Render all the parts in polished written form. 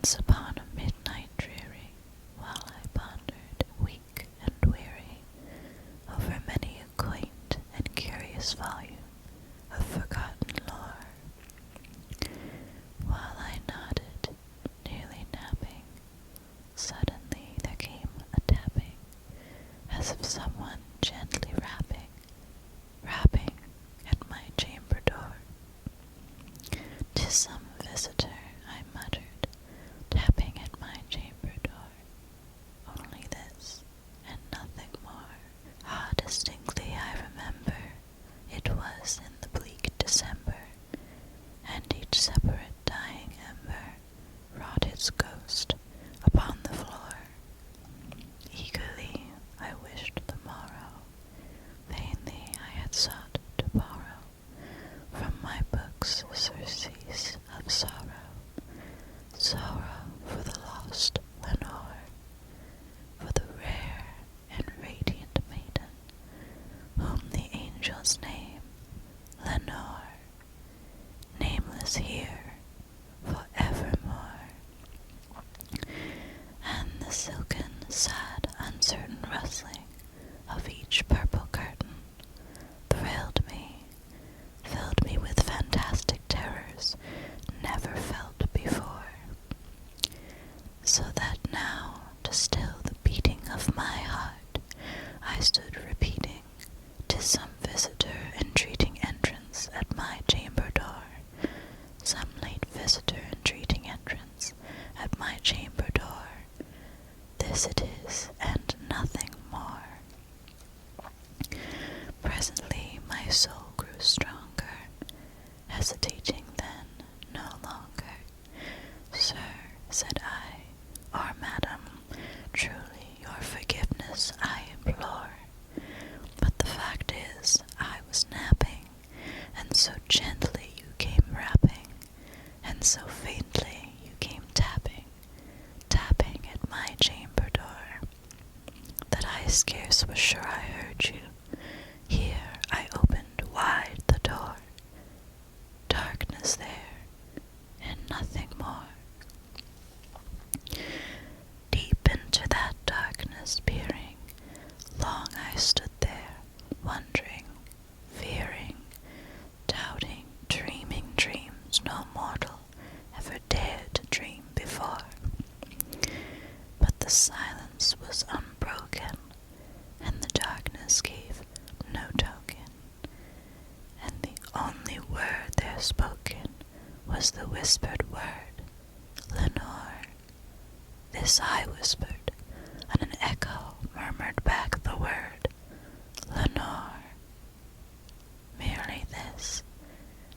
Once upon a midnight dreary, while I pondered, weak and weary, over many a quaint and curious volume of forgotten lore, while I nodded, nearly napping, suddenly there came a tapping, as of someone gently rapping at my chamber door. "'Tis some visitor," I muttered, tapping at my chamber door. Only this, and nothing more. Ah, distinctly I remember, it was in the bleak December, and each separate dying ember wrought its ghost upon the floor. Eagerly I wished the morrow, vainly I had sought to borrow from my books surcease of sorrow, sorrow for the lost Lenore, for the rare and radiant maiden, whom the angels name Lenore, nameless here for evermore. And the silken, sad, uncertain rustling of each purple curtain thrilled me, filled me with fantastic terrors never felt before, so that now, to still the beating of my heart, I stood repeating, "'Tis some visitor entreating entrance at my chamber door, some late visitor entreating entrance at my chamber door. This it is, and nothing more." Presently my soul grew stronger, hesitating then no longer. "Sir," said I, "or madam, truly your forgiveness I implore. But the fact is, I was napping, and so gently you came rapping, and so faintly you came tapping at my chamber door, that I scarce was sure I heard you. Here I opened wide the door. Darkness there, and nothing more. Deep into that darkness peering, long I stood there, wondering, fearing, doubting, dreaming dreams no mortal ever dared to dream before. But the silence was unbroken, and the darkness gave no token, and the only word there spoken was the whispered word, "Lenore." This I whispered, and an echo murmured back the word, "Lenore." Merely this,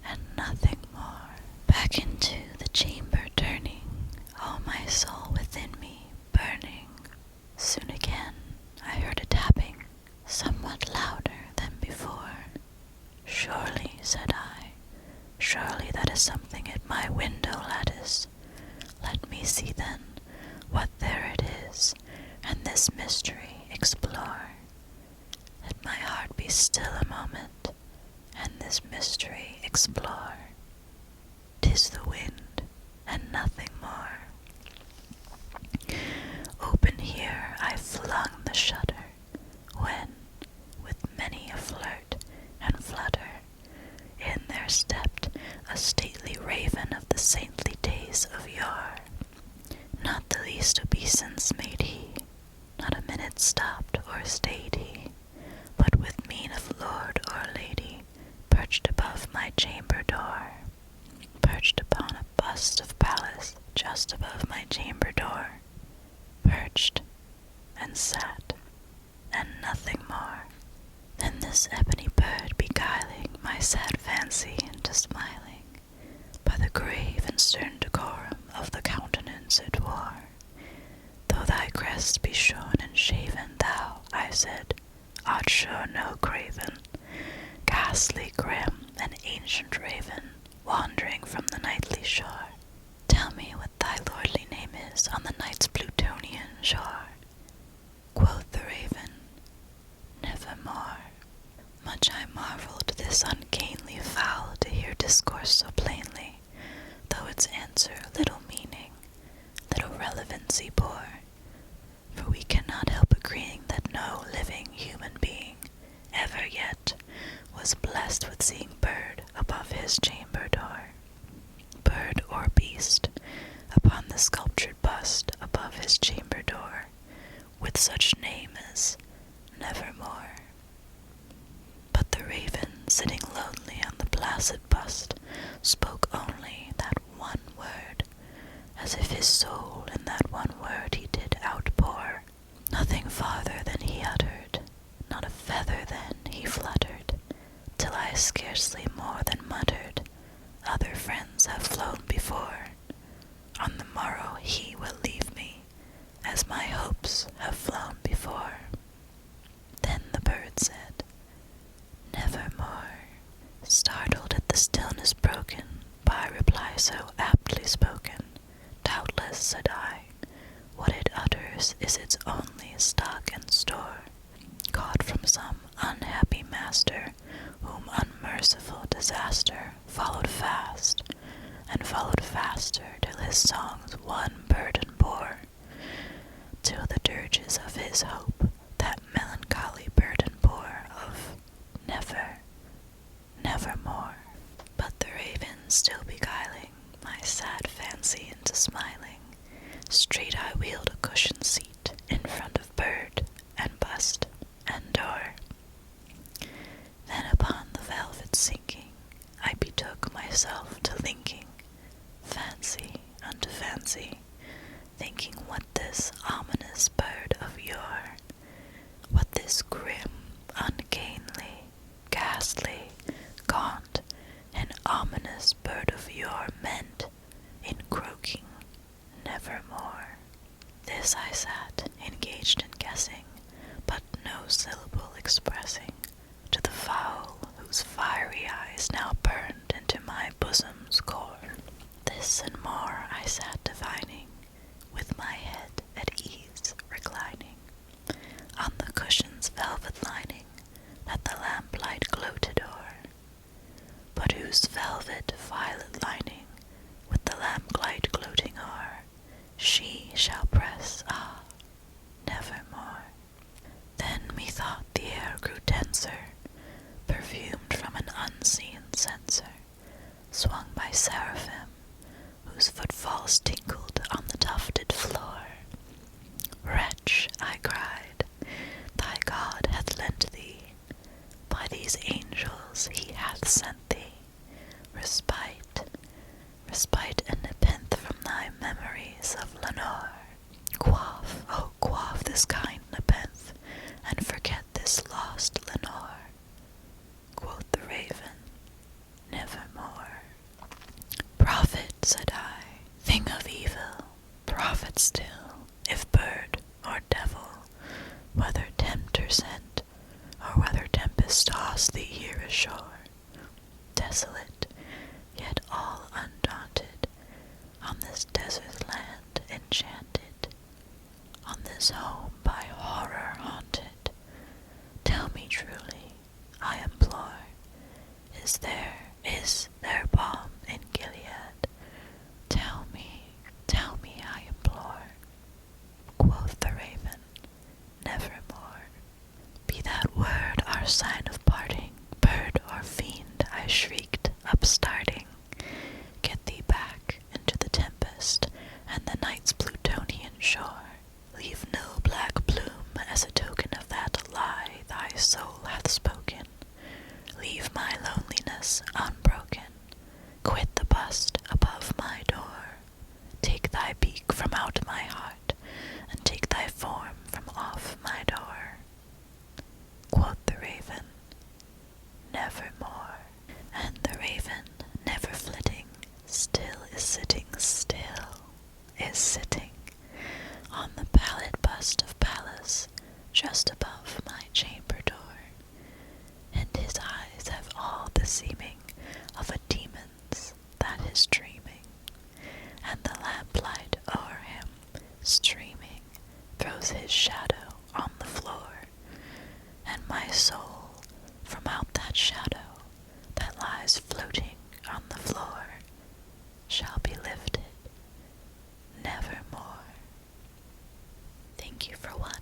and nothing more. Back into the chamber turning, all my soul within me burning. Soon again I heard a tapping, somewhat louder than before. "Surely," said I, "surely that is something at my window lattice. Let me see then what there it is, and this mystery explore. Let my heart be still a moment, and this mystery explore. 'Tis the wind, and nothing more." Open here I flung the shutter, when, with many a flirt and flutter, in there stepped a stately raven of the saintly days of yore. Not the least obeisance made he, not a minute stopped or stayed he, but with mien of lord or lady, perched above my chamber door, perched upon a bust of Pallas just above my chamber door, perched and sat, and nothing more. Then this ebony bird beguiling my sad fancy into smiling, by the grave and stern decorum of the countenance it wore. "Though thy crest be shorn and shaven, thou," I said, "art sure no craven, ghastly, grim, and ancient raven, wandering from the nightly shore. Tell me what thy lordly name is on the night's Plutonian shore." Quoth the raven, "Nevermore." Much I marveled this ungainly fowl to hear discourse so plainly, though its answer little meaning, relevancy bore, for we cannot help agreeing that no living human being ever yet was blessed with seeing bird above his chamber door, bird or beast upon the sculptured bust above his chamber door, with such name as Nevermore. But the raven, sitting lonely on the placid bust, spoke only that one word, as if his soul in that one word he did outpour. Nothing farther than he uttered, not a feather then he fluttered, till I scarcely more than muttered, other friends have flown before. On the morrow he will leave me, as my hopes have flown before. Then the bird said, Nevermore, startled at the stillness broken by a reply so aptly spoken. Doubtless, said I, what it utters is its only stock and store, caught from some unhappy master, whom unmerciful disaster followed fast, and followed faster till his songs one burden bore, till the dirges of his hope that melancholy burden bore of never, nevermore. But the raven still beguiling my sad fancy into smiling, straight I wheeled a cushioned seat in front of bird and bust and door. Then upon the velvet sinking, I betook myself to linking fancy unto fancy, thinking what this ominous bird of yore, what this grim, ungainly, ghastly, gaunt, and ominous bird of yore meant in croaking nevermore. This I sat, engaged in guessing, but no syllable expressing, to the fowl whose fiery eyes now burned into my bosom's core. This and more I sat divining, with my head at ease reclining, on the cushion's velvet lining, that the lamplight gloated o'er, but whose velvet violet lining, with the lamplight gloating o'er, she shall press, nevermore. Then methought the air grew denser, perfumed from an unseen censer, swung by seraphim, whose footfalls tinkled on the tufted floor. Wretch, I cried, thy God hath lent thee, by these angels he hath sent thee, respite, respite and nepenthe from thy memories of Lenore. Quaff, oh quaff this kind nepenthe, and forget this lost Lenore. Quoth the raven, nevermore. Prophet, said I, thing of evil, prophet still, if bird or devil, whether tempter sent, or whether tempest tossed thee here ashore, desolate, yet all undaunted, on this desert land enchanted, on this home by horror haunted. Tell me truly, I implore, is there balm in Gilead? Tell me, I implore. Quoth the raven, nevermore. Be that word our sign of parting, bird or fiend, I shrieked, upstarting. Get thee back into the tempest, and the night's Plutonian shore. Leave no black plume as a token of that lie thy soul hath spoken. Leave my loneliness unbroken. Quit the bust above my door. Take thy beak from out my heart, and take thy form from off my door. Quoth the raven, nevermore. And the raven, never flitting, still is sitting, on the pallid bust of Pallas, just above my chamber door, and his eyes have all the seeming of a demon's that is dreaming, and the lamplight o'er him, streaming, throws his shadow on the floor, and my soul from out that shadow that lies floating on the floor shall be lifted nevermore. for one.